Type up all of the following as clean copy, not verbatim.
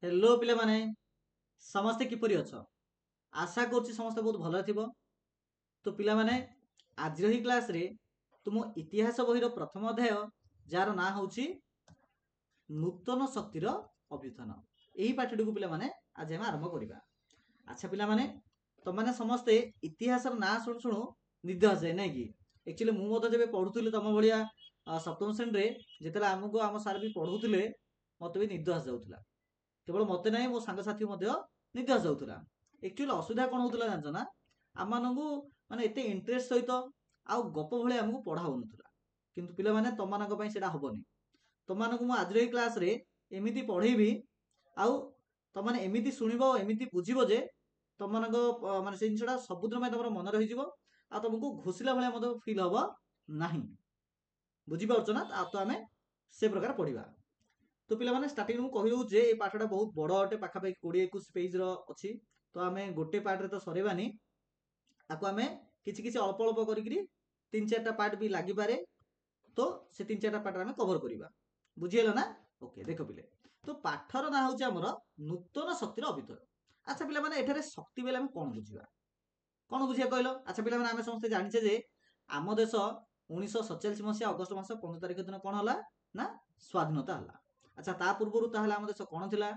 Hello पिला माने समस्ते किपरि अछ आशा करछि समस्ते बहुत भलो थिबो। तो पिला माने आज ही क्लास रे तुम इतिहास बहिर प्रथम अध्याय जार ना होछि नूतन शक्तिर अभ्युत्थान। एही पाठटी को पिला माने आज हम आरंभ करिबा। अच्छा पिला माने तुम माने समस्ते इतिहास ना शुणु शुणु निद आसे नै कि एक्चुअली मु मते जेबे पढुतुले तम भलिया सप्तम श्रेणी रे जेतेला हमको आम सार भी पढुतुले मते भी निद आस जाउतला। केवल मते ना मो सांग साथी निद आस जाउतला। एक्चुअली असुविधा कौन होता जानछ ना आम मानू माने एते इंटरेस्ट सहित आउ गप भले आमको पढ़ा होनुला किंतु पिला माने तम मानक पई सेटा हबनी। तम मानक मु आज रे क्लास रे एमिति पढ़ेबी आउ तम माने एमिति सुनिबो एमिति बुझिबो जे तम मानक माने से जिनसटा सबुदिन में तमरो मन रहि जिवो आ तुमको घोषिला भले मते फील हबो नाही। बुझि पारछ ना आ तो आमे से प्रकार पढ़िबा। तो पिला माने स्टार्टिंग मु कहि दउ जे ए पाठटा बहुत बड़ अटे पाखा पाखि 20 21 पेज रो अछि। तो आमे गोटे पार्ट रे तो सरेबानी आको आमे किछि किछि अल्प अल्प करिकरी तीन चारटा पार्ट भी लागि पारे। तो से तीन चारटा पार्ट आमे कवर करिबा। बुझियला ना ओके देखो पिले। तो पाठर ना होछि हमर नूतन शक्तिर अभितर। अच्छा पिला माने एठारे शक्ति बेले आमे कोन बुझिबा कोन बुझिया कहलो। अच्छा पिला माने आमे समस्त जानिछे जे आम देश 1947 मसिया अगस्त मास 15 तारिख दिन कोन हला ना स्वाधीनता हला। अच्छा ता पूर्वरु ताहले आम देश कोन थिला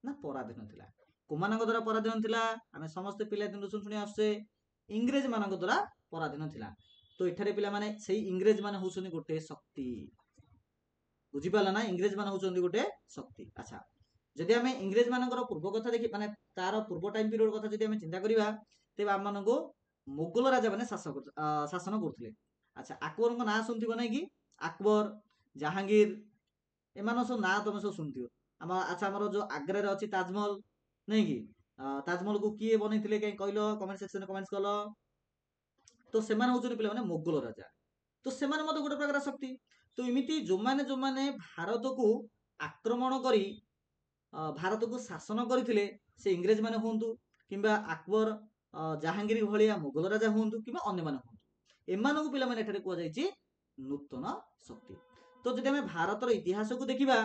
ना पराधीन थिला। कोमानक द्वारा पराधीन थिला आमे समस्त पिला दिन सुन सुनी आसे इंग्रेज मानक द्वारा पराधीन थिला। तो एठारे पिला माने सेही इंग्रेज माने होउछनी गोटे शक्ति। बुझि पाला ना इंग्रेज माने होउछनी गोटे शक्ति। अच्छा जदि आमे इंग्रेज मानकर पूर्व कथा देखि माने तार पूर्व टाइम पीरियड कथा जदि आमे चिंता करिबा तेबे आम मानको मुगल राजा माने शासन करथिले। अच्छा अकबर ना सुनथिबो नै कि अकबर जहांगीर एमान सब ना तुम सब सुनथिबो। अच्छा हमर जो आग्रा रे अछि ताजमहल नै कि ताजमहल को किए बनैथिले कहीं कहलो कमेंट सेक्शन में कमेंट्स कलो। तो सेमान होउछन पिला माने मुगल राजा। तो सेमान मते गोटे प्रकार शक्ति। तो इमिति जो माने भारत को आक्रमण करी भारत को शासन करथिले से इंग्रेज माने हुंतु किंबा अकबर जहांगीर भलिया मुगल राजा हुंतु किंबा अन्य माने हुंतु एमानकु पिला माने एठारे कोआ जायछि नूतन शक्ति। तो जदि हमें भारतर इतिहास को देखिबा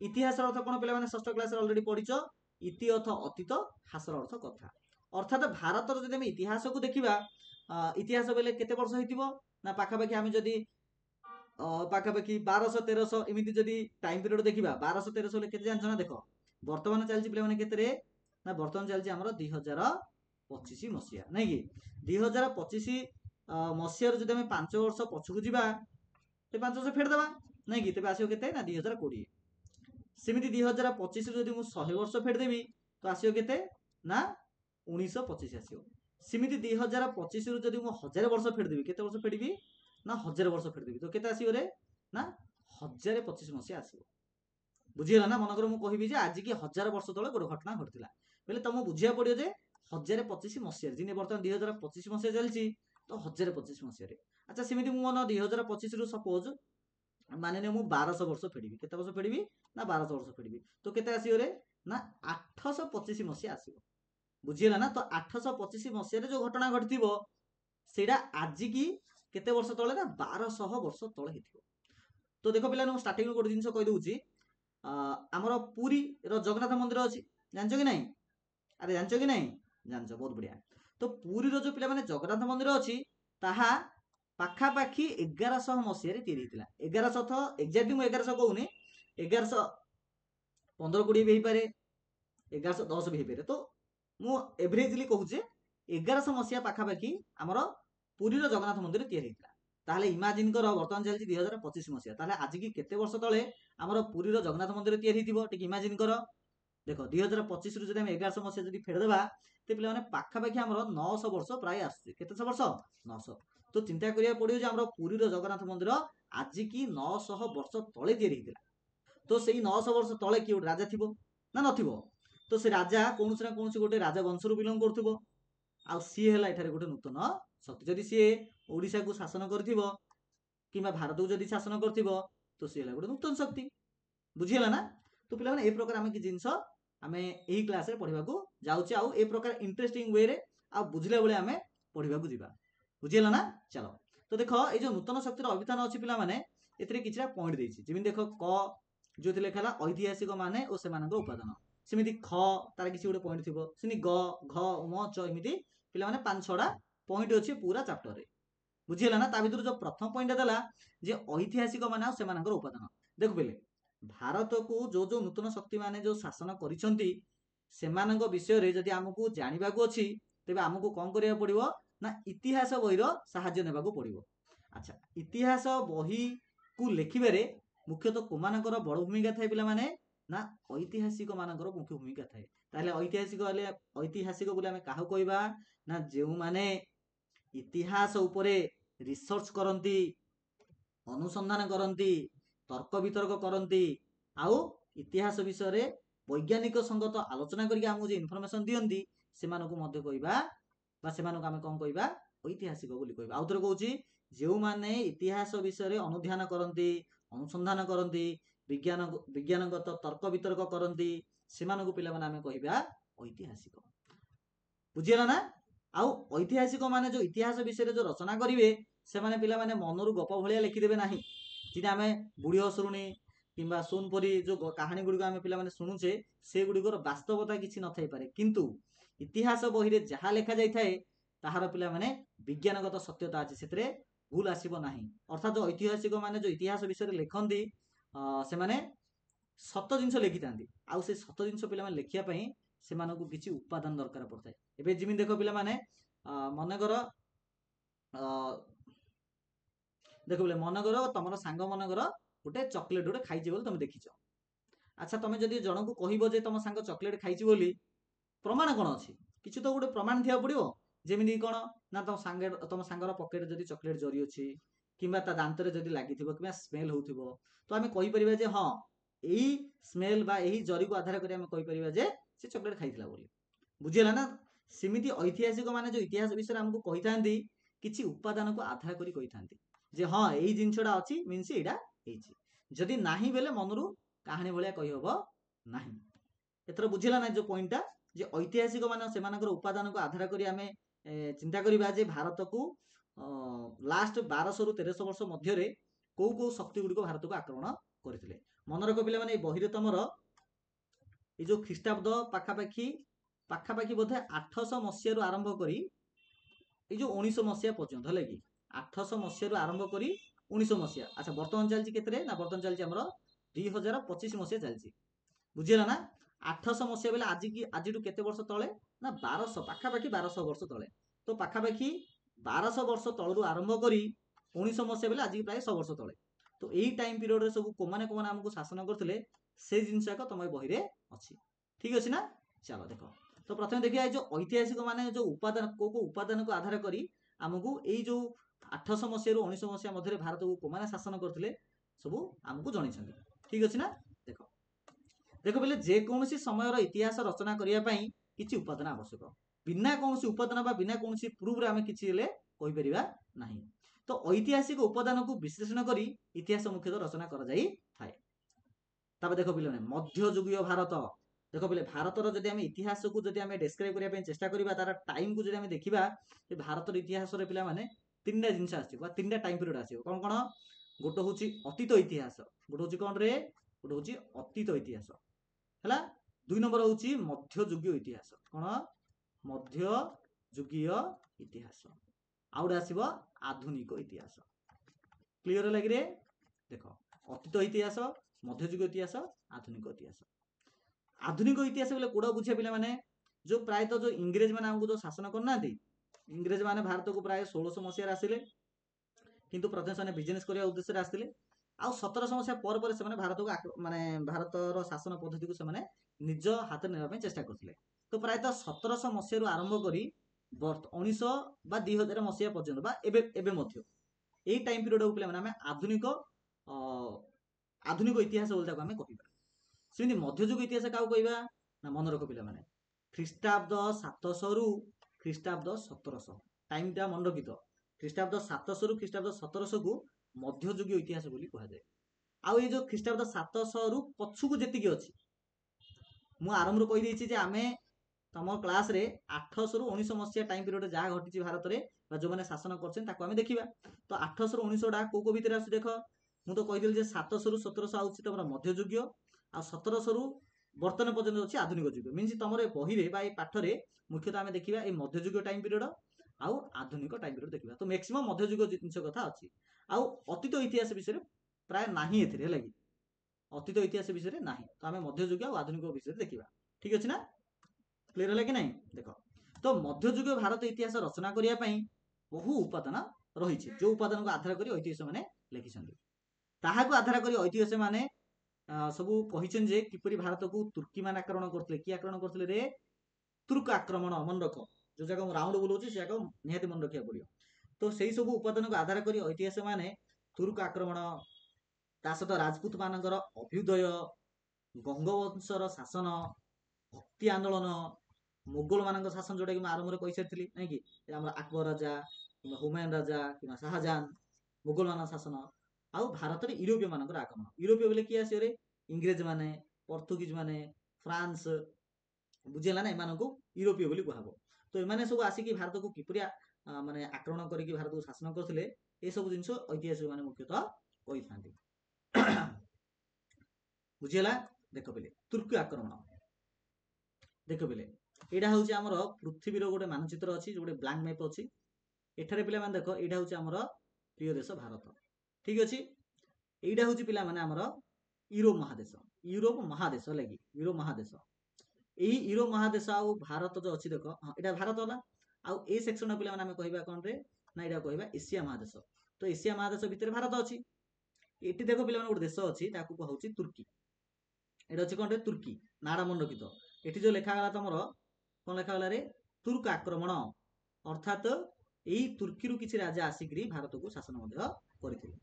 इतिहास अर्थ कोन पिला माने षष्ठ क्लास रे ऑलरेडी पढिचो इति अर्थ अतीत हासर अर्थ कथा। अर्थात भारतर जदि हमें इतिहास को देखिबा इतिहास बेले केते वर्ष हेतिबो ना पाखा पाखी हमें जदि पाखा पाखी 1200 1300 एमिति जदि टाइम पीरियड देखिबा 1200 1300 ले केते जानछ ना देखो वर्तमान चलछि पिला माने केते रे ना वर्तमान चलछि हमर 2025 मसिया नै कि 2025 मसिया रे जदि हमें 5 वर्ष पछकु जिबा ते 5 वर्ष फेड दबा नै कि तेबे आसियो केते ना 2020। सेमिति 2025 रे जदि मु 100 वर्ष फेड देबी तो आसियो केते ना 1925 आसियो। सेमिति 2025 रे जदि मु 1000 वर्ष फेड देबी केते वर्ष फेडिबी ना 1000 वर्ष फेड देबी तो केते आसियो रे ना 1025 मसिया आसियो। बुझियला ना मनकर मु कहिबी जे आज की 1000 वर्ष तळे गोटे घटना घटिला बेले तुम बुझिया पड़ियो जे 1025 मसिया जिने वर्तमान 2025 मसिया चलछि तो 1025 मसिया रे। अच्छा सेमिति मु मन 2025 रु सपोज माने मु 1200 वर्ष फेडिबी केते वर्ष फेडिबी ना 1200 वर्ष फेडिबी तो केते आसियो रे ना 825 मसिया आसियो। बुझियला ना तो 825 मसिया रे जो घटना घटिथिबो सेडा आज की केते वर्ष तळे ना 1200 वर्ष तळे हेथिबो। तो देखो पिला नु स्टार्टिंग गोटे जिंस कहि दउची आमर पुरी रो जगन्नाथ मंदिर अछि जानछो कि नहीं अरे जानछो कि नहीं जानछो बहुत बढ़िया। तो पुरी रो जो पिला माने जगन्नाथ मंदिर अछि ताहा पाखा पाखी 1100 मसिया रे तैयारी हितला 1100 थ एक्जेक्टली मु 1100 कहूनी 1115 20 भी पारे 1110 भी पारे। तो मु एवरेजली कहूचे 1100 मसिया पाखा पाखी हमर पुरी रो जगन्नाथ मंदिर तैयारी हितला। ताहले इमेजिन करो वर्तमान चलछि 2025 मसिया ताहले आज की केते वर्ष तळे हमर पुरी रो जगन्नाथ मंदिर तैयारी हितिबो टिक इमेजिन करो। देखो 2025 रु जदि हम 1100 मसिया जदि फेड देबा ते पिला माने पाखा पाखी हमर 900 वर्ष प्राय आसुछि केते वर्ष 900। तो चिंता करिया पड़ियो जे हमर पुरी रो जगन्नाथ मंदिर आज की 900 वर्ष तळे तैयारी हितिला। तो सेही 900 वर्ष तळे कि राजा थिबो ना नथिबो तो से राजा कोनसे ना कोनसे गोटे राजा वंश रु बिलोंग करथिबो आ सी हैला एठारे गोटे नूतन शक्ति। जदि सी ओडिसा को शासन करथिबो किंबा भारत को जदि शासन करथिबो तो सी हैला गोटे नूतन शक्ति। बुझियला ना। तो पिला माने ए प्रकार हमें कि जिंस हमें एही क्लास रे पढिबा को जाउचे आ ए प्रकार इंटरेस्टिंग वे रे आ बुझिला बेले हमें पढिबा को जिबा। बुझियला ना चलो। तो देखो ए जो नूतन शक्तिर अभिधान अछि पिला माने एतरे किछरा पॉइंट देछि जेमिन देखो क जो थिले खला ऐतिहासिक माने ओ सेमानकर उपादान सेमिति ख तार किसी गोटे पॉइंट थिबो सेमिति ग घ म च एमिति पिला माने 5-6टा पॉइंट अछि पूरा चैप्टर रे बुझिला ना ता भितर जो प्रथम पॉइंट देला जे ऐतिहासिक माने सेमानकर उपादान देखो बेले भारत को जो जो नूतन शक्ति माने जो शासन करिसंती सेमानक विषय रे जदि हमकु जानिबाकू अछि तेबे हमकु कोन करिया पड़िबो ना इतिहास बही रो सहाय्य नेबाकू पड़िबो। अच्छा इतिहास बही को लेखिबारे मुख्यतः कोमानकर बड़ भूमिका थाए पिला माने ना ऐतिहासिक मानकर मुख्य भूमिका थाए ताले ऐतिहासिक बोले हम काहू कहबा ना जेउ माने इतिहास उपरे रिसर्च करती अनुसंधान करती तर्क वितर्क करती आउ इतिहास विषय वैज्ञानिक संगत आलोचना करके आमको जो इनफॉरमेशन दियंती सेमानकु मध्य कहबा बा सेमानकु आमे कोन कहबा ऐतिहासिक बोली कहबा। आउथरे कहूची जेउ माने इतिहास विषय अनुध्यान करती अनुसंधान करती विज्ञानगत तर्क वितर्क करती सेमानकु पिला माने आमे कहबा ऐतिहासिक बुझिला ना। आउ ऐतिहासिक माने जो इतिहास विषय जो रचना करिवे से माने पिला माने मनरु गप भलिया लिखिदेबे नाही जिना आमे बुढ़ी हसरुणी किंबा सोनपरी जो कहानी गुड़ी आमे पिला माने शुणुचे से गुड़िकर वास्तवता किछि न थाई पारे किंतु इतिहास बही रे जहा लेखा जाई थाए ताहार पिला माने विज्ञानगत सत्यता अछि सेतरे भूल आसीबो नाही अर्थात जो ऐतिहासिक माने जो इतिहास विषय लेखंती से माने सत जिंस लिखितांती आउ से सत जिंस पिला माने लेखिया पई सेमानकु किछि उपादान दरकार पड़ताय। एबे जिमि देखो पिला माने मनकर देखो बोले मनकर तुम सांग मनकर गोटे चॉकलेट गोटे खाई बोली तुम देखिच अच्छा तुम जदि जनकु कहबो जे तुम सांग चॉकलेट खाई बोली प्रमाण कौन अच्छी किसी तो गोटे प्रमाण थिया पड़ो जमी कौन ना तुम सांगर पकेट जदि चॉकलेट जरी अच्छी किंबा ता दांतरे जदि लगी कि स्मेल होउथिबो तो आमे कहि परिबा जे हाँ यही स्मेल बा यही जरी को आधार करी आमे कहि परिबा जे से चॉकलेट खाइथिला बोली बुझिला ना। सेमिति ऐतिहासिक माने जो इतिहास विषय हमको कहि थांती किछि उपादान को आधार करी कहि थांती जे हाँ एई जिंसडा अछि मींस एडा हेछि जदि नाही बेले मनरु कहानी भलिया कहि हबो नाही। एतर बुझिला ना जो पॉइंटटा जे ऐतिहासिक माने सेमानकर उपादान को आधार करी आमे चिंता करिबा जे भारत को लास्ट 1200 रु 1300 वर्ष मध्य रे को शक्ति गुडी को भारत को आक्रमण करथिले मन रख पिले माने बही रे तमरो ए जो ख्रीष्टाब्द पाखापाखि बोधे 800 मसीह आरंभ करी ये जो 1900 मसीहा पर्यंत है कि 800 मसीह आरंभ करी 1900 मसीहा अच्छा बर्तमान चलती केतरे ना बर्तमान चलती आमर 2025 मसीहा चलती बुझीला ना 800 मसीहा बेले आज केते वर्ष तले ना 1200 पाखापाखि 1200 वर्ष तले तो पाखापाखि 1200 वर्ष तलू आरंभ करी 1900 मसीहा बेले आज प्राय 100 वर्ष तले तो यही टाइम पीरियड सब कोमाने कोमाने आमको शासन करते से जिनस एक तुम बही रे अच्छी ठीक अच्छे ना। चलो देखो तो प्रथम देखिए जो ऐतिहासिक माने जो उपादान को उपादान को आधार करी आमको यही जो 800 मसीह 1900 मसीहा मध्य भारत को कोमाने शासन करते सब आमको जन ठीक अच्छे ना। देखो देखो बोले जेकोसी समय इतिहास रचना करने किसी उपादान आवश्यक बिना कौन उपादान बिना कौन प्रूफ आम कि कहीपर ना तो ऐतिहासिक उपादान को विश्लेषण कर इतिहास मुख्यतः रचना कर देखो पिले मध्ययुगीय भारत देखो बोले भारतर जदि आम इतिहास को जदि आम डेस्क्राइब करने चेष्टा करा तार टाइम को जब देखा भारतर इतिहास पिला माने 3टा जिनस आसो 3टा टाइम पीरियड आसो कौन कौन गोटे हूँ अतीत इतिहास गोटे हूँ कौन रे गोटे हूँ अतीत इतिहास है 2 नंबर हूँ मध्ययुगीय इतिहास कौन मध्ययुगीय इतिहास आउ गोटे आसो आधुनिक इतिहास क्लीयर लगे देख अतीत इतिहास मध्ययुगीय इतिहास आधुनिक इतिहास आधुनिक इतिहास बोले कौड़ा बुझे पिला माने जो प्रायतः जो इंग्रेज माने हमको जो शासन करना इंग्रेज माने भारत को प्राय 1600 मसीह आसिले किंतु प्रथम से बिजनेस करने उद्देश्य आसते आ 1700 मसीहा पर भारत को माने भारतर शासन पद्धति को निज हाथ में चेष्टा करते तो प्रायतः 1700 मसीह आरंभ कर 1900 बा 2000 मसीहा पर्यंत यही टाइम पीरियड को पे आधुनिक आधुनिक इतिहास बोलता आम कह सेमती मध्ययुग इतिहास क्या कहवा ना मन रख पिला माने ख्रीष्टाब्द 700 रु ख्रीष्टाब्द 1700 टाइमटा मन रखी तो ख्रीष्टाब्द 700 रु ख्रीष्टाब्द 1700 को मध्ययुगीय इतिहास बोली कह जाए आउ ये जो ख्रीष्टाब्द 700 रु पछुक जेतिकी अच्छी मु आरंभ रू कही जे आमे तुम क्लास रे 800 रु 1900 मसीहा टाइम पीरियड जहाँ घटी भारत में जो मैंने शासन कर देखा तो 800 रु 1900 को भीतर आस देख मुझे तो कहीदेली 700 रु 1700 आउची तुम मध्ययुगीय आ 1700 रु ବର୍ତ୍ତମାନ ପର୍ଯ୍ୟନ୍ତ ଅଛି ଆଧୁନିକ ଯୁଗ। ମିନ୍ସ ତମର ଏ ବହିରେ ବା ଏ ପାଠରେ ମୁଖ୍ୟତଃ ଆମେ ଦେଖିବା ଏଇ ମଧ୍ୟଯୁଗୀୟ ଟାଇମ୍ ପିରିୟଡ଼ ଆଉ ଆଧୁନିକ ଟାଇମ୍ ପିରିୟଡ଼ ଦେଖିବା। ତ ମ୍ୟାକ୍ସିମମ୍ ମଧ୍ୟଯୁଗ ଜିନିଷ କଥା ଅଛି। ଆଉ ଅତୀତ ଇତିହାସ ବିଷୟରେ ପ୍ରାୟ ନାହିଁ ଏଥିରେ, ହେଲା କି? ଅତୀତ ଇତିହାସ ବିଷୟରେ ନାହିଁ। ତ ଆମେ ମଧ୍ୟଯୁଗ ଆଉ ଆଧୁନିକ ବିଷୟରେ ଦେଖିବା। ଠିକ ଅଛି ନା? କ୍ଲିୟର ହେଲା କି ନାହିଁ? ଦେଖ, ତ ମଧ୍ୟଯୁଗ ଭାରତ ଇତିହାସ ରଚନା କରିବା ପାଇଁ ବହୁ ଉପାଦାନ ରହିଛି, ଯୋଉ ଉପାଦାନକୁ ଆଧାର କରି ଐତିହାସ ମାନେ ଲେଖିଛନ୍ତି। ତାହାକୁ ଆଧାର କରି ଐତିହାସ ମାନେ ସବୁ କହିଛନ୍ତି ଯେ କିପରି ଭାରତକୁ ତୁର୍କୀ ମାନେ ଆକ୍ରମଣ କରୁଥିଲେ। କିଏ ଆକ୍ରମଣ କରୁଥିଲେ ରେ? ତୁର୍କ ଆକ୍ରମଣ। ମନେ ରଖ, ଯୋଉ ଜାଗା ମୁଁ ରାଉଣ୍ଡ ବୁଲଉଛି ସେ ଜାଗା ନିହାତି ମନେ ରଖିବାକୁ ପଡିବ। ତ ସେଇ ସବୁ ଉପାଦାନକୁ ଆଧାର କରି ଐତିହାସ ମାନେ ତୁର୍କ ଆକ୍ରମଣ, ତା ସହିତ ରାଜପୁତ ମାନଙ୍କର ଅଭ୍ୟୁଦୟ, ଗଙ୍ଗବଂଶର ଶାସନ, ଭକ୍ତି ଆନ୍ଦୋଳନ, ମୋଗଲ ମାନଙ୍କ ଶାସନ, ଯୋଉଟା କି ମୁଁ ଆରମ୍ଭରେ କହିସାରିଥିଲି ନାଇଁ କି, ଆମର ଆକବର ରାଜା କିମ୍ବା ହୁମାୟୁନ ରାଜା କିମ୍ବା ଶାହାଜାହାନ, ମୋଗଲ ମାନଙ୍କ ଶାସନ, ଆଉ ଭାରତରେ ୟୁରୋପୀୟ ମାନଙ୍କର ଆଗମନ। ୟୁରୋପୀୟ ବୋଲେ କିଏ ଆସିବ ରେ? ଇଂରେଜ ମାନେ, ପର୍ତ୍ତୁଗିଜ ମାନେ, ଫ୍ରାନ୍ସ, ବୁଝିଲା ନା? ଏମାନଙ୍କୁ ୟୁରୋପୀୟ ବୋଲି କୁହାହବ। ତ ଏମାନେ ସବୁ ଆସିକି ଭାରତକୁ କିପରି ମାନେ ଆକ୍ରମଣ କରିକି ଭାରତକୁ ଶାସନ କରୁଥିଲେ, ଏସବୁ ଜିନିଷ ଐତିହାସିକ ମାନେ ମୁଖ୍ୟତଃ କହିଥାନ୍ତି। ବୁଝିଗଲା? ଦେଖ ପିଲେ, ତୁର୍କୀ ଆକ୍ରମଣ। ଦେଖ ପିଲେ, ଏଇଟା ହଉଛି ଆମର ପୃଥିବୀର ଗୋଟେ ମାନଚିତ୍ର ଅଛି, ଗୋଟେ ବ୍ଲାଙ୍କ ମ୍ୟାପ ଅଛି। ଏଠାରେ ପିଲାମାନେ ଦେଖ, ଏଇଟା ହଉଛି ଆମର ପ୍ରିୟ ଦେଶ ଭାରତ। ଠିକ ଅଛି? ଏଇଟା ହଉଛି ପିଲାମାନେ ଆମର ୟୁରୋପ ମହାଦେଶ। ୟୁରୋପ ମହାଦେଶ, ହେଲା କି? ୟୁରୋପ ମହାଦେଶ। ଏହି ୟୁରୋପ ମହାଦେଶ ଆଉ ଭାରତ ଯୋଉ ଅଛି, ଦେଖ, ହଁ ଏଇଟା ଭାରତ ହେଲା। ଆଉ ଏଇ ସେକ୍ସନ ପିଲାମାନେ ଆମେ କହିବା କଣ ରେ? ନା ଏଇଟା କହିବା ଏସିଆ ମହାଦେଶ। ତ ଏସିଆ ମହାଦେଶ ଭିତରେ ଭାରତ ଅଛି। ଏଠି ଦେଖ ପିଲାମାନେ ଗୋଟେ ଦେଶ ଅଛି, ତାକୁ କୁହାଉଛି ତୁର୍କୀ। এটা হচ্ছে কোনটা? তুর্কি। নাটা মনে রখিত। এটি যে লেখাগলা তোমার কোন লেখাগলা রে? তুর্ক আক্রমণ। অর্থাৎ এই তুর্কিরু কিছু রাজা আসিকি ভারতକୁ শাসন ମଧ୍ୟ କରିଥିଲେ।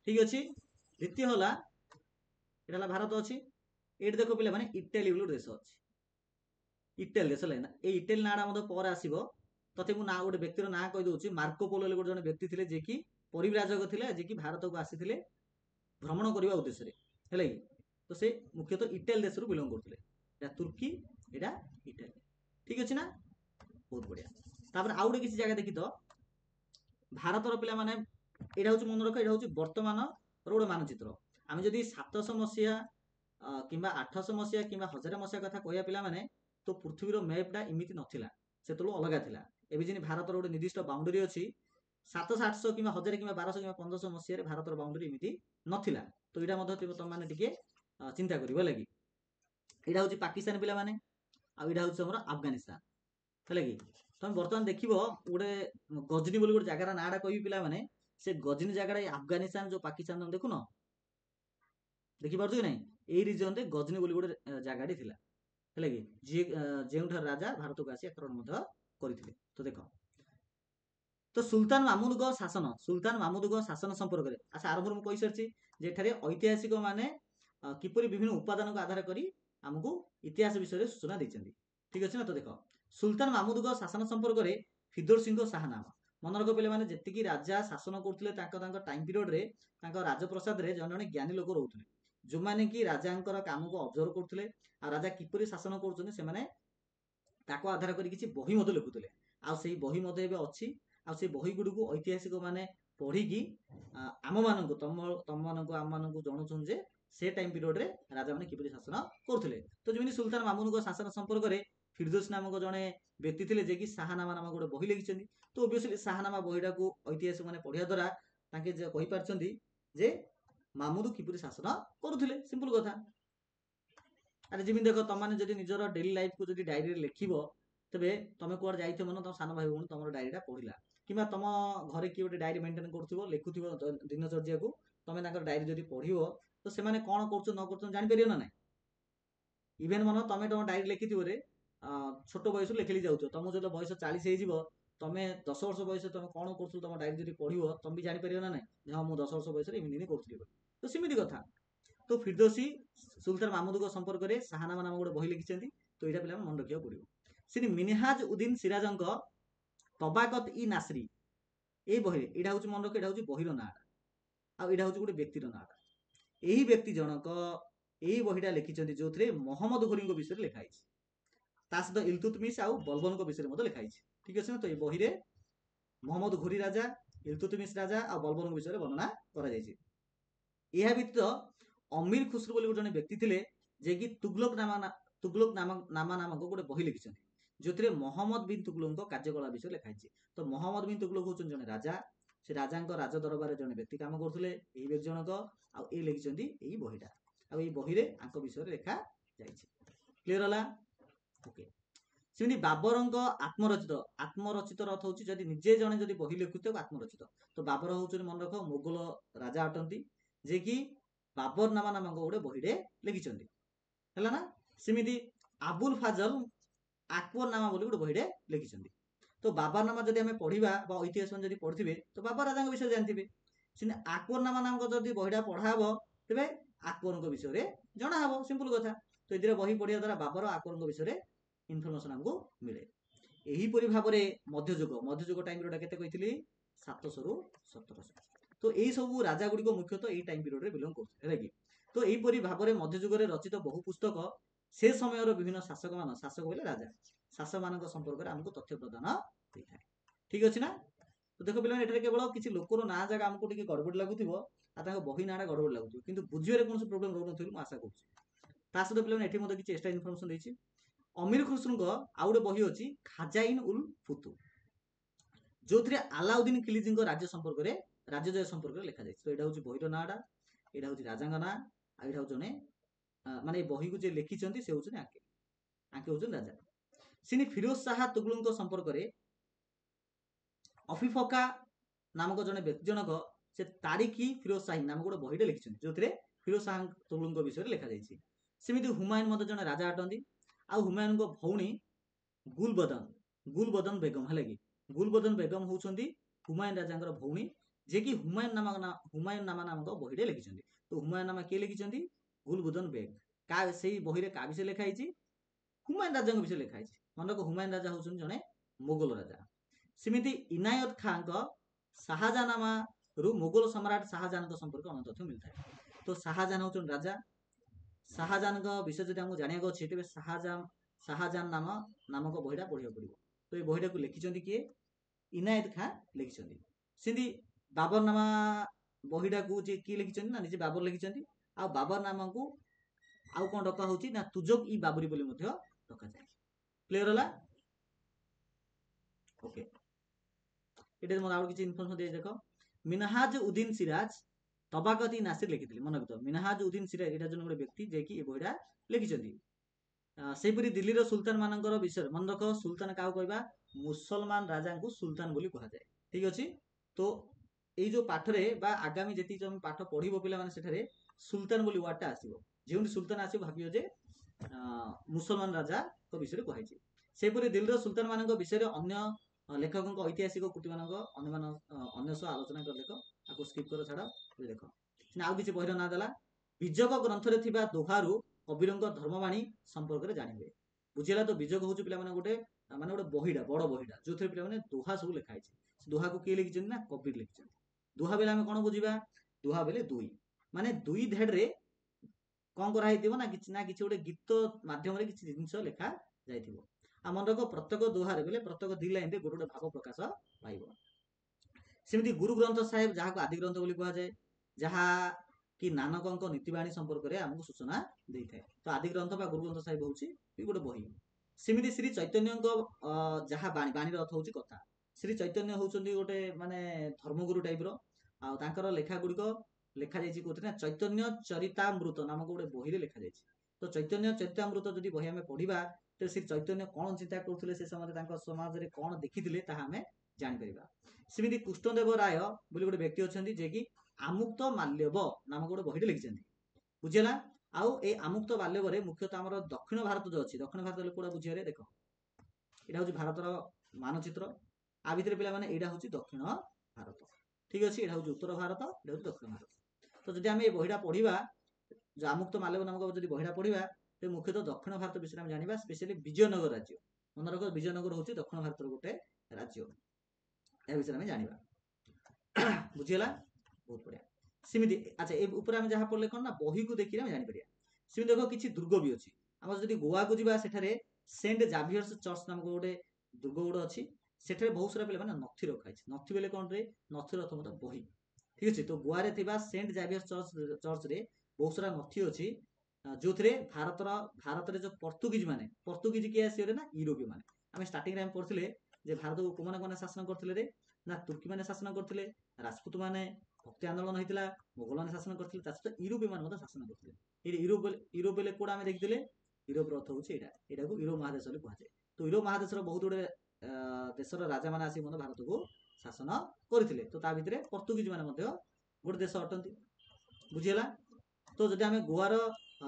ঠিক ଅଛି? দ্বিতীয় হলা, এটা হলা ଭାରତ ଅଛି। ଏଠି ଦେଖ ପିଲାମାନେ ଇଟାଲୀ ବୋଲି ଗୋଟେ ଦେଶ ଅଛି। ଇଟାଲୀ ଦେଶ ହେଲା। ଏଇ ଇଟାଲୀ ନାଁଟା ମଧ୍ୟ ପରେ ଆସିବ। ତଥାପି ମୁଁ ନାଁ ଗୋଟେ ବ୍ୟକ୍ତିର ନାଁ କହିଦେଉଛି। ମାର୍କୋ ପୋଲୋ ବୋଲି ଗୋଟେ ଜଣେ ବ୍ୟକ୍ତି ଥିଲେ, ଯିଏକି ପରିବ୍ରାଜକ ଥିଲେ, ଯିଏକି ଭାରତକୁ ଆସିଥିଲେ ଭ୍ରମଣ କରିବା ଉଦ୍ଦେଶ୍ୟରେ, ହେଲା କି? ତ ସେ ମୁଖ୍ୟତଃ ଇଟାଲୀ ଦେଶରୁ ବିଲଙ୍ଗ କରୁଥିଲେ। ଏଟା ତୁର୍କୀ, ଏଟା ଇଟାଲୀ। ଠିକ ଅଛି ନା? ବହୁତ ବଢିଆ। ତାପରେ ଆଉ ଗୋଟେ କିଛି ଜାଗା ଦେଖି ତ, ଭାରତର ପିଲାମାନେ ଏଇଟା ହଉଛି ମନେ ରଖ, ଏଇଟା ହଉଛି ବର୍ତ୍ତମାନର ଗୋଟେ ମାନଚିତ୍ର। ଆମେ ଯଦି 700 ମସିହା କିମ୍ବା 800 ମସିହା କିମ୍ବା 1000 ମସିହା କଥା କହିବା ପିଲାମାନେ, ତ ପୃଥିବୀର ମ୍ୟାପଟା ଏମିତି ନଥିଲା, ସେତେବେଳକୁ ଅଲଗା ଥିଲା। ଏବେ ଯେମିତି ଭାରତର ଗୋଟେ ନିର୍ଦ୍ଦିଷ୍ଟ ବାଉଣ୍ଡରୀ ଅଛି, 700, 800 କିମ୍ବା 1000 କିମ୍ବା 1200 କିମ୍ବା 1500 ମସିହାରେ ଭାରତର ବାଉଣ୍ଡରୀ ଏମିତି ନଥିଲା। ତ ଏଇଟା ମଧ୍ୟ ତମମାନେ ଟିକେ ଚିନ୍ତା କରିବ, ହେଲା କି? ଏଇଟା ହଉଛି ପାକିସ୍ତାନ ପିଲାମାନେ, ଆଉ ଏଇଟା ହଉଛି ଆମର ଆଫଗାନିସ୍ତାନ, ହେଲା କି? ତମେ ବର୍ତ୍ତମାନ ଦେଖିବ ଗୋଟେ ଗଜନି ବୋଲି ଗୋଟେ ଜାଗାର ନାଁଟା କହିବି ପିଲାମାନେ, ସେ ଗଜନି ଜାଗାଟା ଏଇ ଆଫଗାନିସ୍ତାନ ଯୋଉ ପାକିସ୍ତାନ ଦେଖୁନ, ଦେଖିପାରୁଛ କି ନାଇଁ? ଏଇ ରିଜନରେ ଗଜନି ବୋଲି ଗୋଟେ ଜାଗାଟି ଥିଲା, ହେଲା କି? ଯିଏ ଯେଉଁଠାରେ ରାଜା ଭାରତକୁ ଆସି ଆକ୍ରମଣ ମଧ୍ୟ କରିଥିଲେ। ତ ଦେଖ, ତ ସୁଲତାନ ମାମୁଦଙ୍କ ଶାସନ, ସୁଲତାନ ମାମୁଦଙ୍କ ଶାସନ ସମ୍ପର୍କରେ ଆଚ୍ଛା ଆରମ୍ଭରୁ ମୁଁ କହିସାରିଛି ଯେ ଏଠାରେ ଐତିହାସିକ ମାନେ କିପରି ବିଭିନ୍ନ ଉପାଦାନକୁ ଆଧାର କରି ଆମକୁ ଇତିହାସ ବିଷୟରେ ସୂଚନା ଦେଇଛନ୍ତି। ଠିକ ଅଛି ନା? ତ ଦେଖ, ସୁଲତାନ ମାମୁଦଙ୍କ ଶାସନ ସମ୍ପର୍କରେ ଫିଦୋର ସିଂଙ୍କ ଶାହନାମା। ମନେ ରଖ ପିଲାମାନେ, ଯେତିକି ରାଜା ଶାସନ କରୁଥିଲେ ତାଙ୍କ ଟାଇମ ପିରିୟଡରେ ତାଙ୍କ ରାଜପ୍ରସାଦରେ ଜଣେ ଜଣେ ଜ୍ଞାନୀ ଲୋକ ରହୁଥିଲେ, ଯୋଉମାନେ କି ରାଜାଙ୍କର କାମକୁ ଅବଜର୍ଭ କରୁଥିଲେ, ଆଉ ରାଜା କିପରି ଶାସନ କରୁଛନ୍ତି ସେମାନେ ତାକୁ ଆଧାର କରି କିଛି ବହି ମଧ୍ୟ ଲେଖୁଥିଲେ। ଆଉ ସେଇ ବହି ମଧ୍ୟ ଏବେ ଅଛି। ଆଉ ସେଇ ବହି ଗୁଡ଼ିକୁ ଐତିହାସିକ ମାନେ ପଢିକି ଆମମାନଙ୍କୁ ତମମାନଙ୍କୁ ଆମମାନଙ୍କୁ ଜଣାଉଛନ୍ତି ଯେ ସେ ଟାଇମ ପିରିୟଡରେ ରାଜାମାନେ କିପରି ଶାସନ କରୁଥିଲେ। ତ ଯେମିତି ସୁଲତାନ ମାମୁନଙ୍କ ଶାସନ ସମ୍ପର୍କରେ ଫିରଦୋସ ନାମକ ଜଣେ ବ୍ୟକ୍ତି ଥିଲେ, ଯିଏକି ଶାହନାମା ନାମକ ଗୋଟେ ବହି ଲେଖିଛନ୍ତି। ତ ଓବିୟସଲି ଶାହନାମା ବହିଟାକୁ ଐତିହାସିକ ମାନେ ପଢିବା ଦ୍ୱାରା ତାଙ୍କେ କହିପାରିଛନ୍ତି ଯେ ମାମୁଦ କିପରି ଶାସନ କରୁଥିଲେ। ସିମ୍ପଲ କଥା। ଆରେ ଯେମିତି ଦେଖ, ତମମାନେ ଯଦି ନିଜର ଡେଲି ଲାଇଫକୁ ଯଦି ଡାଇରୀରେ ଲେଖିବ, ତେବେ ତମେ କୁଆଡେ ଯାଇଥିବ ନା, ତମ ସାନ ଭାଇ ଭଉଣୀ ତମର ଡାଇରୀଟା ପଢିଲା, କିମ୍ବା ତମ ଘରେ କିଏ ଗୋଟେ ଡାଇରୀ ମେଣ୍ଟେନ କରୁଥିବ, ଲେଖୁଥିବ ଦିନଚର୍ଯ୍ୟାକୁ, ତମେ ତାଙ୍କର ଡାଇରୀ ଯଦି ପଢିବ, ତ ସେମାନେ କଣ କରୁଛନ୍ତି ନ କରୁଛନ୍ତି ଜାଣିପାରିବ ନା ନାଇଁ? ଇଭେନ ମନ ତମେ ତମ ଡାଇରୀ ଲେଖିଥିବ ରେ, ଛୋଟ ବୟସରୁ ଲେଖି ଯାଉଥିବ, ତମକୁ ଯେତେବେଳେ ବୟସ 40 ହେଇଯିବ, ତମେ 10 ବର୍ଷ ବୟସରେ ତମେ କଣ କରୁଥିଲ ତମ ଡାଇରୀ ଯଦି ପଢିବ, ତମେ ବି ଜାଣିପାରିବ ନା ନାଇଁ ଯେ ହଁ ମୁଁ 10 ବର୍ଷ ବୟସରେ ଏମିତି କରୁଥିଲି ବୋଲି। ତ ସେମିତି କଥା। ତ ଫିରଦୋସୀ ସୁଲତାନ ମାମୁଦଙ୍କ ସମ୍ପର୍କରେ ଶାହନାମା ନାମ ଗୋଟେ ବହି ଲେଖିଛନ୍ତି। ତ ଏଇଟା ପିଲାମାନେ ମନେ ରଖିବାକୁ ପଡିବ। ସେଠି ମିନହାଜ ଉଦ୍ଦିନ ସିରାଜଙ୍କ ତବାକତ ଇ ନାସରୀ, ଏଇ ବହିରେ ଏଇଟା ହଉଛି ମନେ ରଖ, ଏଇଟା ହଉଛି ବହିର ନାଁଟା, ଆଉ ଏଇଟା ହଉଛି ଗୋଟେ ବ୍ୟକ୍ତିର ନାଁଟା। ଏହି ବ୍ୟକ୍ତି ଜଣକ ଏଇ ବହିଟା ଲେଖିଛନ୍ତି, ଯୋଉଥିରେ ମହମ୍ମଦ ଘୋରୀଙ୍କ ବିଷୟରେ ଲେଖା ହେଇଛି। ତା ସହିତ ଇଲତୁତମିଶ ଆଉ ବଲବନଙ୍କ ବିଷୟରେ ମଧ୍ୟ ଲେଖା ହେଇଛି। ଠିକ ଅଛି ନା? ତ ଏଇ ବହିରେ ମହମ୍ମଦ ଘୋରୀ ରାଜା, ଇଲତୁତମିଶ ରାଜା ଆଉ ବଲବନଙ୍କ ବିଷୟରେ ବର୍ଣ୍ଣନା କରାଯାଇଛି। ଏହା ବ୍ୟତୀତ ଅମିର ଖୁସରୁ ବୋଲି ଜଣେ ବ୍ୟକ୍ତି ଥିଲେ, जे कि तुगलक नामा नामक गोटे बही लिखिं जो मोहम्मद बिन तुगलक कार्यकला विषय लिखाई। तो मोहम्मद बिन तुगलक हूँ जन राजा से राजा राज दरबार जन व्यक्ति काम करते व्यक्ति जनक आ लिखिं बहीटा आ बही विषय लिखा जा क्लीयर है ओके। सेमती बाबर आत्मरचित अर्थ हूँ जब निजे जड़े जब बही लिखुते आत्मरचित। तो बाबर हूँ मन रख मोगल राजा अटंती जे कि बाबर नामा नामक गोटे बहीटे लिखिं है ना। सेमती आबुल फाजल आकबर नामा बोली गोटे बहीटे लिखिं। तो बाबर नामा जब आम पढ़ा ऐतिहास जब पढ़े तो बाबर राजा विषय जानते से आकबर नामा नामक जब बहीटा पढ़ा तेरे आकबर विषय जनाब सिंपल कथा। तो ये बही पढ़ा द्वारा बाबर आकबर विषय इनफर्मेशन आमको मिले। यहीपरि भाव में मध्ययुग टाइम पीरियड केते कही 700 रु 1700। तो यही सब राजा गुड़िक मुख्यतः यही टाइम पीरियड में बिलोंग करते कि। तो यहीपरि भाव में मध्ययुग रचित बहु पुस्तक से समय विभिन्न शासक मान शासक बोले राजा शासक मान संपर्क में आमको तथ्य प्रदान होता है। ठीक अच्छे ना। तो देख पे केवल किसी लोकर ना जगह आमको गड़बड़ लगुव बही नाटा गड़बड़ लगुव कि बुझे कौन प्रोब्लेम रोन आशा करा सहित पे मत किसी एक्सट्रा इनफर्मेशन देती। अमीर खुसरो आउ गोटे बही अच्छी खाजाइन उल फुतु जो आलाउद्दीन खिलजी राज्य संपर्क में राज्यजय संपर्क में लिखा जाए। तो यहाँ हूँ बहीर नाटा यहाँ हूँ राजा ना यहाँ जड़े माने बही को लिखिं से हूँ आके आके हूँ राजा। सिनी फिरोज शाह तुगलक संपर्क में अफिफका नामक जड़े व्यक्ति जनक से तारिखी फिरोज शाही नामक गोटे बहीटे लिखिं जो फिरोज शाह तुगलक विषय लिखा जाए। सेमती हुमायून मत जड़े राजा अटंती आ हुमायून भौणी गुलबदन बेगम है कि गुलबदन बेगम होती हुमायून राजा भौणी जे कि हुमायून नामा नामक बहीटे लिखिं। तो हुमायून नामा किए लिखिं गुलबदन बेग का से बही क्या विषय लिखाई हुमायून राजा विषय लिखाई। मन रख हुमायून राजा हूँ जड़े मोगल राजा। सेमती इनायत खां शाहजहानामा रु मोगल सम्राट शाहजहान संपर्क अनेक तथ्य मिलता है। तो शाहजहान हूँ राजा शाहजहान विषय जब आमको जाना अच्छे तेज शाहजहान नामक बहीटा पढ़ा पड़ो। तो ये बहीटा को लिखिं किए इनायत खां लिखिं। सेमती बाबर नामा बहीटा को किए लिखिं ना निजे बाबर लिखिं आ बाबर नाम को आउ कौन डका हो तुजक इ बाबरी बोली डका जाए। क्लीयर है ओके। ये मतलब आउ किसी इनफर्मेशन दे देख मिनहाज उद्दीन सिराज तबाकती नासिर लिखी मन रख मिनहाज उद्दीन सिराज यहाँ जो गोटे व्यक्ति जे कि बहीटा लिखिं। सेपरी दिल्ली सुल्तान मान विषय मन रख सुल्तान क्या कहवा मुसलमान राजा को सुल्तान बोली कह जाए। ठीक अच्छे। तो ये जो पाठरे आगामी जी पाठ पढ़ो पे सुल्तान बोली वार्डटा आसो जो सुल्तान आस भाव मुसलमान राजा विषय कहुई। सेपरी दिल्ली सुल्तान मान विषय अन्य लेखकों ऐतिहासिक कृति मान अन्य सब आलोचना कर देख आपको स्किप कर छाड़ देख आउ किसी बहीर ना देला बीजक ग्रंथ दोहारू कबीर धर्मवाणी संपर्क में जानवे बुझेगा। तो बीजक हूँ पे गोटे माने गोटे बहीटा बड़ बहीटा जो थे पे दोहा सब लिखाई। दोहा को किए लिखिं ना कबीर लिखिं। दोहा बेले आम कौन बुझा दोहा बेले दुई माने दुई धेड्रे कौन कराई ना कि गोटे गीत मध्यम किसी जिनस लिखा जाइए। आ मन रख प्रत्येक दोहार बेले प्रत्येक 2 लाइन गोटे गोटे भाव प्रकाश पाइब। सेमती गुरु ग्रंथ साहेब जहाँ को आदि ग्रंथ बोली कह जाए जहाँ कि नानक नीतिबाणी संपर्क में आमको सूचना दे थाए। तो आदि ग्रंथ बा गुरु ग्रंथ साहिब हूँ गोटे बही। सेमती श्री चैतन्य जहाँ बाणी अर्थ हूँ कथा श्री चैतन्य होती गोटे माने धर्मगुरु टाइप रो लेखा गुड़िक लिखा जाइए कौन ना चैतन्य चरितामृत नामक गोटे बही लिखा जाए। तो चैतन्य चरितामृत जब बही आम पढ़ा तो श्री चैतन्य कौन चिंता करते से समय समाज में कौन देखी आम जापर। सेमती कृष्णदेव राय बोली गोटे व्यक्ति अच्छा जे कि आमुक्त माल्यव नामक गोटे बहीटे लिखिं बुझेगा। आउ ए आमुक्त माल्यव मुख्यतः आम दक्षिण भारत जो अच्छी दक्षिण भारत लोक बुझे देख यहाँ हूँ भारतर मानचित्र आ भितर पे यहाँ हूँ दक्षिण भारत। ठीक अच्छे। यहाँ हूँ उत्तर भारत यहाँ हूँ दक्षिण भारत। तो जब आम ये बहीटा पढ़ा जो आमुक्त माल्यव नामक जब बहीटा पढ़ा तो मुख्यतः दक्षिण भारत विषय में जाना स्पेशली विजयनगर राज्य मन रख विजयनगर हूँ दक्षिण भारत गोटे राज्य या विषय में जाना बुझीगला बहुत बढ़िया। सेमती अच्छा ये जहाँ पढ़ले कौन ना बही को देखिए जापर। सेमती देख किसी दुर्ग भी अच्छी आम जब गोवा को जावा सेठारे सेंट जावियर्स चर्च नामक गोटे दुर्ग गोटे अच्छी सेठारे बहुत सारा पे नथी रखाई। नथी बेले कौन रे नथी अर्थ मतलब बही। ठीक अच्छे। तो गोवा रे सेंट जावियर्स चर्च रे बहुत सारा नथी अच्छी जो भारत जो पर्तुगीज माने पर्तुगीज किए आसी ना यूरोपीय माने आम स्टार्टिंग में पढ़ते जे भारत को कौन कौन शासन करते ना तुर्की मैंने शासन करते राजपूत मैंने भक्ति आंदोलन होता मुगल मैंने शासन करते सहित यूरोपीय मैंने शासन करते यूरोप बेले कौड़ा आम देखते यूरोप अर्थ हूँ यहाँ को यूरोप महादेश कहुए तो यूरोप महादेश बहुत गुड़े देशर राजा मैंने आसिक भारत को शासन करते तो ता भितर पर्तुगीज मैंने गोटे देश अटंती बुझीगला तो जब आम गोवार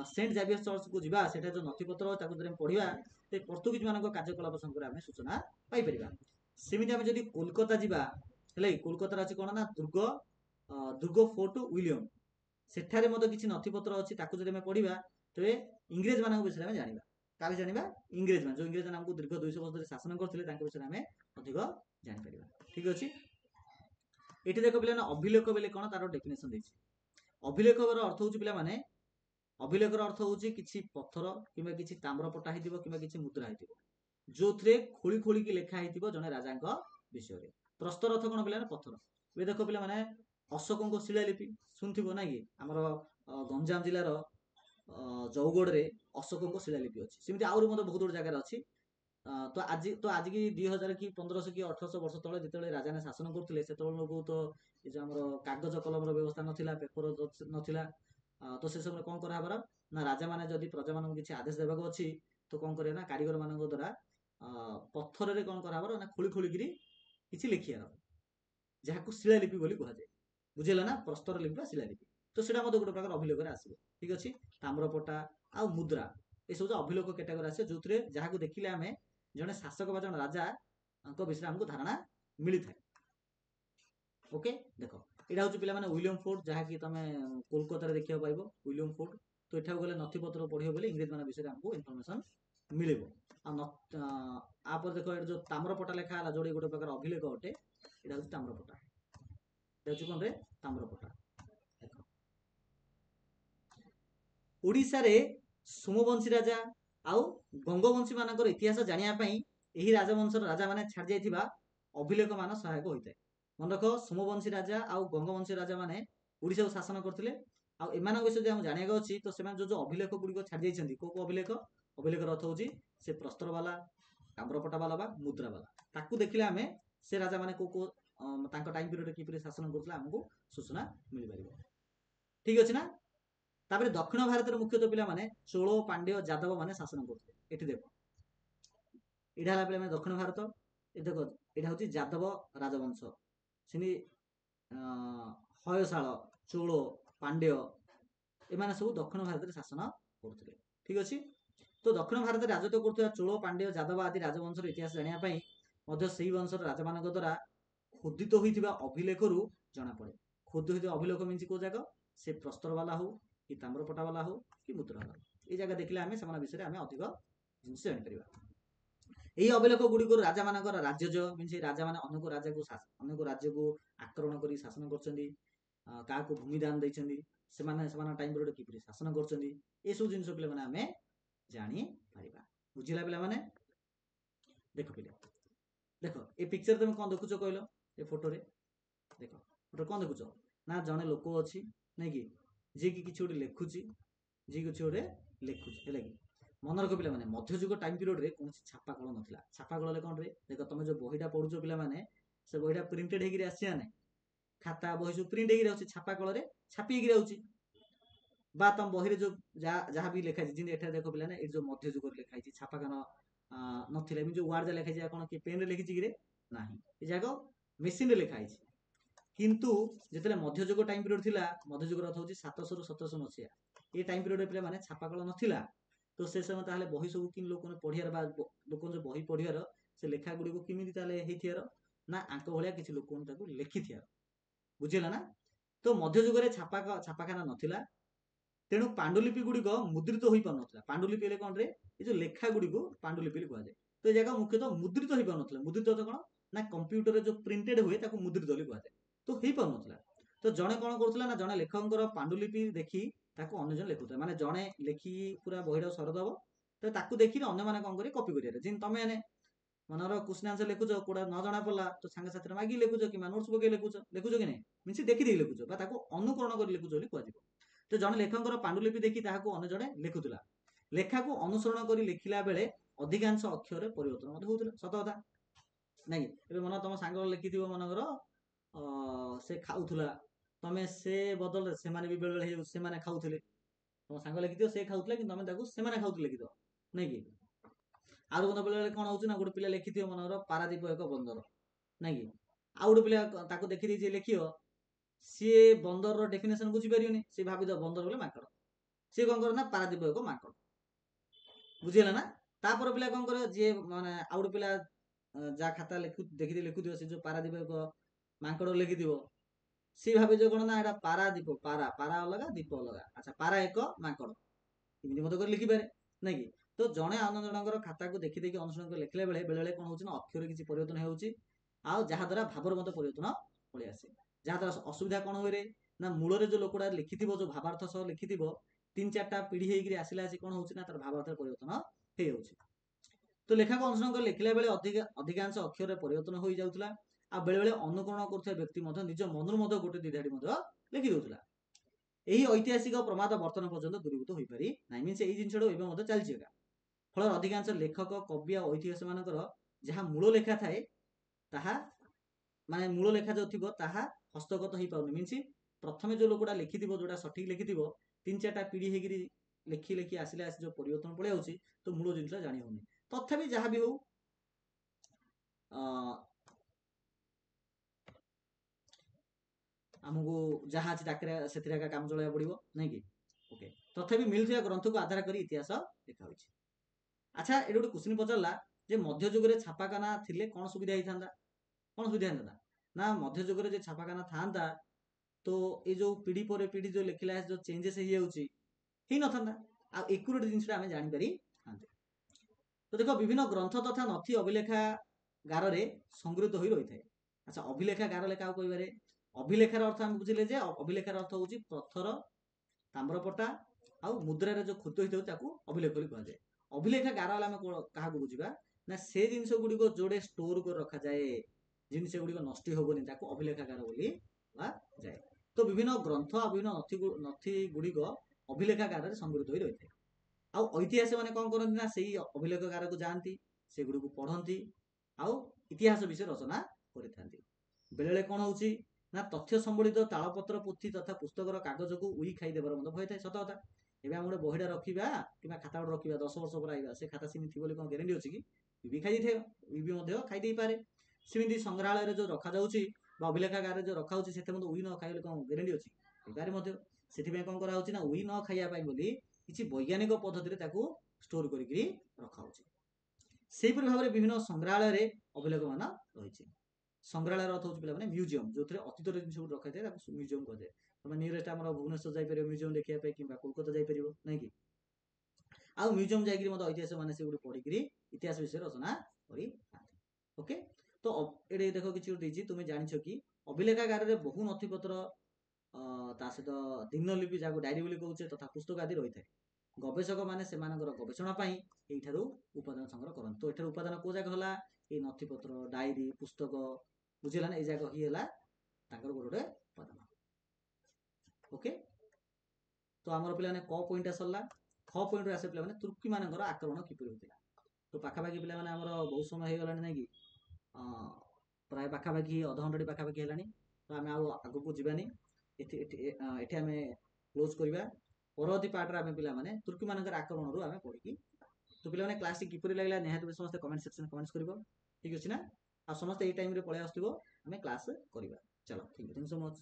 सेंट जावियर चर्च को जीवा से जो नथिपत्र पढ़ा तो पर्तुगीज मान कार्यकलाप संपर्क आम सूचना पाइपर सेमती आम जब कोलकाता जीवा कोलकाता अच्छी कौन ना दुर्ग दुर्ग फोर्ट विलियम सेठारे किसी नथिपत्र अच्छी जब पढ़ा तो इंग्रेज मान विषय में जाना क्या जाना इंग्रेज मान जो इंग्रेज मैंने दीर्घ 200 वर्ष धरी शासन करते विषय में अधिक जापर ठीक अच्छे ये देख पे अभिलेख बेले कौन तार डेफिनेशन अभिलेखर अर्थ हूँ पे अभिलेखर अर्थ हूँ कि पत्थर कि किसी ताम्रपटा हो कि मुद्रा हो जो थे खोली खोलिकी लेखाई जड़े राजा विषय प्रस्तर अर्थ कौन पे पत्थर ये देख पे मैंने अशोक शिलालिपि शुणुव ना कि आमर गंजाम जिलार जौगढ़ अशोक शिलालिपि अच्छी सेमती आहरी बहुत गुड़ जगार अच्छी तो आज की 2000 कि 1500 कि 1800 वर्ष तले जो राजा ने शासन करते से तो ये जो आम कागज कलम व्यवस्था नाला पेपर नाला तो से समय कौन कराबार ना राजा मैंने जब प्रजा मान किसी आदेश देवाक अच्छी तो कौन करें ना कारीगर मान द्वारा पत्थर कौन कराबार ना खोली खोलिकी किसी लिखियार जहाँ शिलालिपि बोली कहुए बुझेगा ना प्रस्तर लिपि शिलालिपि तो सीटा गोटे प्रकार अभिलेख आसो ठीक अच्छे ताम्रपटा आ मुद्रा ये सब अभिलेख कैटेगरी आसे जो जहाँ को देखिले आम जड़े शासक बा जन राजा विषय आमको धारणा मिली था ओके देख यहाँ हूँ पे विलियम फोर्ट जहाँकि तुम कोलकाता देखा पाइब विलियम फोर्ट तो यहाँ गले नथिपत्र पढ़े बोले इंग्रेज मान विषय आमको इनफर्मेशन मिले आप देख ये जो ताम्रपटा लेखा है जोड़े गोटे प्रकार अभिलेख अटे यहाँ हूँ ताम्रपटा कौन रे ताम्रपटा देख ओडिशा रे सोमवंशी राजा आउ गंगवंशी मानकर इतिहास जानापी यही राजवंशर राजा मैंने छाड़ जा अभिलेख मान सहायक होता है मन रख सोमवंशी राजा आउ गंगवंशी राजा मैंने ओडिशा को शासन करते आम विषय जो जाना अच्छी तो जो अभिलेख गुड़िक छाड़ जाइए कौ अभिलेख अभिलेखर अर्थ हूँ से प्रस्तर वाला ताम्रपटा वाला बा मुद्रा वाला ताकू देखिले आम से राजा मैंने कौ टाइम पीरियड किपरि शासन करते आमको सूचना मिल पार ठीक अच्छे ना तापर दक्षिण भारत मुख्यतः पिला माने चोल पांड्य यादव माने शासन करते ये देख यहाँ पे दक्षिण भारत ये देख यहाँ हूँ यादव राजवंश से हयशाल चोल पांड्य एम सब दक्षिण भारत में शासन करते ठीक अच्छे तो दक्षिण भारत में राजत्व कर चोल पांड्य यादव आदि राजवंशर इतिहास जानापी से वंशर राजा मान द्वारा खोदित होता अभिलेख जना पड़े खोदित होता अभिलेख मीन कौ जगह से प्रस्तर वाला हो कि ताम्रपटा वाला हो कि मुद्रा वाला ये जगह देखिले आम से विषय में अधिक जिन जापर यही अभिलेख गुड़िक राजा मान राज्य मीन राजा मैंने अनेक राज्य को आक्रमण कर शासन कर भूमिदान देती से टाइम पीरियड किपरि शासन कर सब जिन पे आम जापर बुझला पे देख पे देख ये पिक्चर तुम कौन देखुच कहल ये फोटो देख फोटो कौन देखुच ना जड़े लोक अच्छी नहीं कि जी कि किसी गोटे लिखुची जी किसी गोटे लिखुची है कि मन रख पे मध्ययुग टाइम पीरियड रे कौन छापा कल ना छापा कल कौन रे देख तुम जो बहीटा पढ़ुच पे से बहीटा प्रिंटेड होकर आसा ना खाता बही सब प्रिंट होकर छापा कल छापी बा तुम बही जो जहाँ भी लिखाई जिन देख पे ना ये जो मध्ययुग लिखाई छापा कान नाला जो वार्ड जहाँ लिखाई कौन कि पेन लिखी कि ना ये जाक मेसीन लिखाई किंतु जिते मध्ययुग टाइम पीरियड थिला मध्ययुग अर्थ हूँ 700 ରୁ 1700 मसीहा ये टाइम पीरियड पे मैंने छापा कल नाला तो से समय ताले बही सब कि लोक पढ़ियार लोक जो बही पढ़ियार से लेखा गुड़ी को किमिति ताले हेथियार ना आंक भलिया किसी लोक लिखि थियार बुझिला ना तो मध्ययुग रे छापाखाना नथिला तेणु पांडुलिपि गुड़िक मुद्रित हो पार ना पांडुलिपि कौन रे ये जो लेखा गुड़ी को पांडुलिपि कहुए तो ये जगह मुख्यतः मुद्रित हो पार ना मुद्रित तो कौन ना कंप्यूटर जो प्रिंटेड हुए मुद्रित बोली कहुए तो हो पार ना तो जड़े कौन करुला ना जड़े लेखकर पांडुलिपि देखी ताको अन्य जन लिखुता माने जड़े लिखी पूरा बहीटा सरदब तो ताकू देखी अन्य मैंने कौन करेंगे कॉपी करेंगे जिन तुम मैंने मनर क्वेश्चन आंसर लिखुच कौटा न जना पड़ा तो सांगे साथी मागिक लिखुच कि नोट्स पकई लिखुच कि नहीं मीन देखी लिखुच अनुकरण कर लिखुच कहु ତ ଜଣେ ଲେଖକଙ୍କର ପାଣ୍ଡୁଲିପି ଦେଖି ତାହାକୁ ଅନ୍ୟ ଜଣେ ଲେଖୁଥିଲା। ଲେଖାକୁ ଅନୁସରଣ କରି ଲେଖିଲା ବେଳେ ଅଧିକାଂଶ ଅକ୍ଷରରେ ପରିବର୍ତ୍ତନ ମଧ୍ୟ ହଉଥିଲା। ସତ କଥା ନାଇଁ? ଏବେ ମନ ତମ ସାଙ୍ଗ ଲେଖିଥିବ ମନେକର ସେ ଖାଉଥିଲା, ତମେ ସେ ବଦଳରେ ସେମାନେ ବି ବେଳେ ବେଳେ ସେମାନେ ଖାଉଥିଲେ। ତମ ସାଙ୍ଗ ଲେଖିଥିବ ସେ ଖାଉଥିଲା କିନ୍ତୁ ତମେ ତାକୁ ସେମାନେ ଖାଉଥିଲେ ଲେଖିଥିବ ନାଇଁ କି? ଆଉ ବେଳେ ବେଳେ କଣ ହଉଛି ନା ଗୋଟେ ପିଲା ଲେଖିଥିବ ମନେକର ପାରାଦୀପ ଏକ ବନ୍ଦର ନାଇଁ କି? ଆଉ ଗୋଟେ ପିଲା ତାକୁ ଦେଖିଦେଇଛି ଲେଖିବ ସିଏ ବନ୍ଦରର ଡେଫିନେସନ ବୁଝିପାରିବନି, ସିଏ ଭାବିଦବ ବନ୍ଦର ବୋଲେ ମାଙ୍କଡ। ସିଏ କଣ କରେ ନା ପାରାଦୀପ ଏକ ମାଙ୍କଡ। ବୁଝିହେଲା ନା? ତାପରେ ପିଲା କଣ କରିବ, ଯିଏ ମାନେ ଆଉ ଗୋଟେ ପିଲା ଯାହା ଖାତା ଦେଖିକି ଲେଖୁଥିବ ସେ ଯୋଉ ପାରାଦୀପ ଏକ ମାଙ୍କଡ ଲେଖିଥିବ, ସିଏ ଭାବିଛ କଣ ନା ଏଟା ପାରାଦୀପ, ପାରା ଅଲଗା ଦୀପ ଅଲଗା, ଆଚ୍ଛା ପାରା ଏକ ମାଙ୍କଡ, ଏମିତି ମଧ୍ୟ କରି ଲେଖିପାରେ ନାଇଁ କି? ତ ଜଣେ ଅନ୍ୟ ଜଣଙ୍କର ଖାତାକୁ ଦେଖି ଦେଖି ଅନୁସରଣ କରି ଲେଖିଲା ବେଳେ ବେଳେ କଣ ହଉଛି ନା ଅକ୍ଷରରେ କିଛି ପରିବର୍ତ୍ତନ ହେଉଛି, ଆଉ ଯାହାଦ୍ୱାରା ଭାବର ମଧ୍ୟ ପରିବର୍ତ୍ତନ ପଳେଇ ଆସେ। ଯାହାଦ୍ୱାରା ଅସୁବିଧା କଣ ହୁଏ ନା ମୂଳରେ ଯୋଉ ଲୋକଟା ଲେଖିଥିବ ଯୋଉ ଭାବାର୍ଥ ସହ ଲେଖିଥିବ 3-4ଟା ପିଢି ହେଇକିରି ଆସିଲା ଆସି କଣ ହଉଛି ନା ତାର ଭାବାର୍ଥରେ ପରିବର୍ତ୍ତନ ହେଇଯାଉଛି। ତ ଲେଖାକୁ ଅନୁସରଣ କରି ଲେଖିଲା ବେଳେ ଅଧିକାଂଶ ଅକ୍ଷରରେ ପରିବର୍ତ୍ତନ ହୋଇଯାଉଥିଲା। ଆଉ ବେଳେ ବେଳେ ଅନୁକରଣ କରୁଥିବା ବ୍ୟକ୍ତି ମଧ୍ୟ ନିଜ ମନରୁ ମଧ୍ୟ ଗୋଟେ ଦି ଧାଡି ମଧ୍ୟ ଲେଖି ଦଉଥିଲା। ଏହି ଐତିହାସିକ ପ୍ରମାଦ ବର୍ତ୍ତମାନ ପର୍ଯ୍ୟନ୍ତ ଦୂରୀଭୂତ ହୋଇପାରି ନାହିଁ। ମିନ୍ସ ଏଇ ଜିନିଷଟା ଏବେ ମଧ୍ୟ ଚାଲିଛି ଏକା। ଫଳରେ ଅଧିକାଂଶ ଲେଖକ କବି ଆଉ ଐତିହାସ ମାନଙ୍କର ଯାହା ମୂଳ ଲେଖା ଥାଏ ତାହା ମାନେ ମୂଳ ଲେଖା ଯୋଉ ଥିବ ତାହା ହସ୍ତଗତ ହେଇପାରୁନି। ମିନ୍ସ ପ୍ରଥମେ ଯୋଉ ଲୋକଟା ଲେଖିଥିବ ଯୋଉଟା ସଠିକ ଲେଖିଥିବ 3-4ଟା ପିଢି ହେଇକିରି ଲେଖି ଲେଖି ଆସିଲେ ଆସି ଯୋଉ ପରିବର୍ତ୍ତନ ପଳେଇ ଯାଉଛି, ତ ମୂଳ ଜିନିଷ ଜାଣି ହଉନି। ତଥାପି ଯାହା ବି ହଉ ଆମକୁ ଯାହା ଅଛି ତାକରେ ସେଥିରେ ଏକା କାମ ଚଳାଇବାକୁ ପଡିବ ନାଇଁ କି? ଓକେ, ତଥାପି ମିଳୁଥିବା ଗ୍ରନ୍ଥକୁ ଆଧାର କରି ଇତିହାସ ଲେଖା ହୋଇଛି। ଆଚ୍ଛା, ଏଠି ଗୋଟେ କ୍ୱେଶ୍ଚିନ୍ ପଚାରିଲା ଯେ ମଧ୍ୟଯୁଗରେ ଛାପାଖାନା ଥିଲେ କଣ ସୁବିଧା ହେଇଥାନ୍ତା? କଣ ସୁବିଧା ହେଇଥାନ୍ତା ନା ମଧ୍ୟଯୁଗରେ ଯେ ଛାପାଖାନା ଥାନ୍ତା ତ ଏଇ ଯୋଉ ପିଢି ପରେ ପିଢି ଯୋଉ ଲେଖିଲା ଯୋଉ ଚେଞ୍ଜେସ୍ ହେଇଯାଉଛି ହେଇନଥାନ୍ତା, ଆଉ ଏକୁରେଟ ଜିନିଷଟା ଆମେ ଜାଣିପାରିଥାନ୍ତେ। ତ ଦେଖ ବିଭିନ୍ନ ଗ୍ରନ୍ଥ ତଥା ନଥି ଅଭିଲେଖା ଗାରରେ ସଂଗୃହୀତ ହୋଇ ରହିଥାଏ। ଆଚ୍ଛା, ଅଭିଲେଖା ଗାର ଲେଖା ଆଉ କହିବାରେ ଅଭିଲେଖାର ଅର୍ଥ ଆମେ ବୁଝିଲେ ଯେ ଅଭିଲେଖାର ଅର୍ଥ ହଉଛି ପଥର, ତାମ୍ରପଟା ଆଉ ମୁଦ୍ରାରେ ଯୋଉ ଖୁଦ ହେଇଥାଉ ତାକୁ ଅଭିଲେଖ ବୋଲି କୁହାଯାଏ। ଅଭିଲେଖା ଗାର ହେଲେ ଆମେ କାହାକୁ ବୁଝିବା ନା ସେ ଜିନିଷ ଗୁଡିକ ଯୋଉଟେ ଷ୍ଟୋର କରି ରଖାଯାଏ, ଜିନିଷ ଗୁଡିକ ନଷ୍ଟ ହବନି, ତାକୁ ଅଭିଲେଖା ଗାର ବୋଲି କୁହାଯାଏ। ତ ବିଭିନ୍ନ ଗ୍ରନ୍ଥ ଆଉ ବିଭିନ୍ନ ନଥି ଗୁଡିକ ଅଭିଲେଖା ଗାରରେ ସଂଗୃହୀତ ହୋଇ ରହିଥାଏ। ଆଉ ଐତିହାସ ମାନେ କଣ କରନ୍ତି ନା ସେଇ ଅଭିଲେଖ ଗାରକୁ ଯାଆନ୍ତି, ସେଗୁଡିକୁ ପଢନ୍ତି ଆଉ ଇତିହାସ ବିଷୟରେ ରଚନା କରିଥାନ୍ତି। ବେଳେବେଳେ କଣ ହଉଛି ନା ତଥ୍ୟ ସମ୍ବଳିତ ତାଳପତ୍ର ପୋଥି ତଥା ପୁସ୍ତକର କାଗଜକୁ ଉଇ ଖାଇଦେବାର ମଧ୍ୟ ଭୟ ଥାଏ। ସତ କଥା। ଏବେ ଆମେ ଗୋଟେ ବହିଟା ରଖିବା କିମ୍ବା ଖାତା ଗୋଟେ ରଖିବା 10 ବର୍ଷ ପରେ ଆଇବା ସେ ଖାତା ସେମିତି ଥିବ ବୋଲି କଣ ଗ୍ୟାରେଣ୍ଟି ଅଛି କି? ଉଇ ଖାଇ ଦେଇଥାଏ, ଉଇ ବି ମଧ୍ୟ ଖାଇ ଦେଇପାରେ। ସେମିତି ସଂଗ୍ରହାଳୟରେ ଯୋଉ ରଖାଯାଉଛି ବା ଅଭିଲେଖାଗାରରେ ଯୋଉ ରଖାଯାଉଛି ସେଥିରେ ମଧ୍ୟ ଉଇ ନ ଖାଇଲେ କଣ ଗ୍ୟାରେଣ୍ଟି ଅଛି? ହେଇପାରେ ମଧ୍ୟ। ସେଥିପାଇଁ କଣ କରାହଉଛି ନା ଉଇ ନ ଖାଇବା ପାଇଁ ବୋଲି କିଛି ବୈଜ୍ଞାନିକ ପଦ୍ଧତିରେ ତାକୁ ଷ୍ଟୋର କରିକି ରଖାହଉଛି। ସେହିପରି ଭାବରେ ବିଭିନ୍ନ ସଂଗ୍ରହାଳୟରେ ଅଭିଲେଖ ମାନ ରହିଛି। ସଂଗ୍ରହାଳୟର ଅର୍ଥ ହଉଛି ପିଲାମାନେ ମ୍ୟୁଜିୟମ, ଯୋଉଥିରେ ଅତୀତର ଜିନିଷ ଗୁଡିକ ରଖାଯାଇଥାଏ ତାକୁ ମ୍ୟୁଜିୟମ କୁହାଯାଏ। ତମେ ନିୟରେଷ୍ଟ ଆମର ଭୁବନେଶ୍ୱର ଯାଇପାରିବ ମ୍ୟୁଜିୟମ ଦେଖିବା ପାଇଁ କିମ୍ବା କୋଲକାତା ଯାଇପାରିବ ନାଇଁ କି? ଆଉ ମ୍ୟୁଜିୟମ ଯାଇକିରି ମଧ୍ୟ ଐତିହାସ ମାନେ ସେଗୁଡିକ ପଢିକିରି ଇତିହାସ ବିଷୟରେ ରଚନା କରିଥାନ୍ତି। ଓକେ, ତ ଏଠି ଦେଖ କିଛି ଗୋଟେ ଦେଇଛି, ତୁମେ ଜାଣିଛ କି ଅଭିଲେଖାଗାରରେ ବହୁ ନଥିପତ୍ର ତା ସହିତ ଦିନଲିପି ଯାହାକୁ ଡାଏରୀ ବୋଲି କହୁଛେ ତଥା ପୁସ୍ତକ ଆଦି ରହିଥାଏ। ଗବେଷକ ମାନେ ସେମାନଙ୍କର ଗବେଷଣା ପାଇଁ ଏଇଠାରୁ ଉପାଦାନ ସଂଗ୍ରହ କରନ୍ତି। ତ ଏଠାରୁ ଉପାଦାନ କୋଉ ଜାଗା ହେଲା? ଏଇ ନଥିପତ୍ର, ଡାଏରୀ, ପୁସ୍ତକ, ବୁଝିଲା ନା? ଏଇ ଜାଗା ହିଁ ହେଲା ତାଙ୍କର ଗୋଟେ ଉପାଦାନ। ଓକେ, ତ ଆମର ପିଲାମାନେ କ ପଏଣ୍ଟ ସରିଲା। ଖ ପଏଣ୍ଟରେ ଆସେ ପିଲାମାନେ ତୁର୍କୀ ମାନଙ୍କର ଆକ୍ରମଣ କିପରି ହୋଇଥିଲା। ତ ପାଖାପାଖି ପିଲାମାନେ ଆମର ବହୁତ ସମୟ ହେଇଗଲାଣି ନାଇଁ କି? ପ୍ରାୟ ପାଖାପାଖି ଅଧଘଣ୍ଟାଟି ପାଖାପାଖି ହେଲାଣି। ତ ଆମେ ଆଉ ଆଗକୁ ଯିବାନି, ଏଠି ଆମେ କ୍ଲୋଜ କରିବା। ପରବର୍ତ୍ତୀ ପାର୍ଟରେ ଆମେ ପିଲାମାନେ ତୁର୍କୀ ମାନଙ୍କର ଆକ୍ରମଣରୁ ଆମେ ପଢିକି। ତ ପିଲାମାନେ କ୍ଲାସଟି କିପରି ଲାଗିଲା ନିହାତି ସମସ୍ତେ କମେଣ୍ଟ ସେକ୍ସନ କମେଣ୍ଟ କରିବ, ଠିକ ଅଛି ନା? ଆଉ ସମସ୍ତେ ଏଇ ଟାଇମରେ ପଳେଇ ଆସୁଥିବ, ଆମେ କ୍ଲାସ କରିବା। ଚାଲ, ଥ୍ୟାଙ୍କ ୟୁ ସୋ ମଚ୍।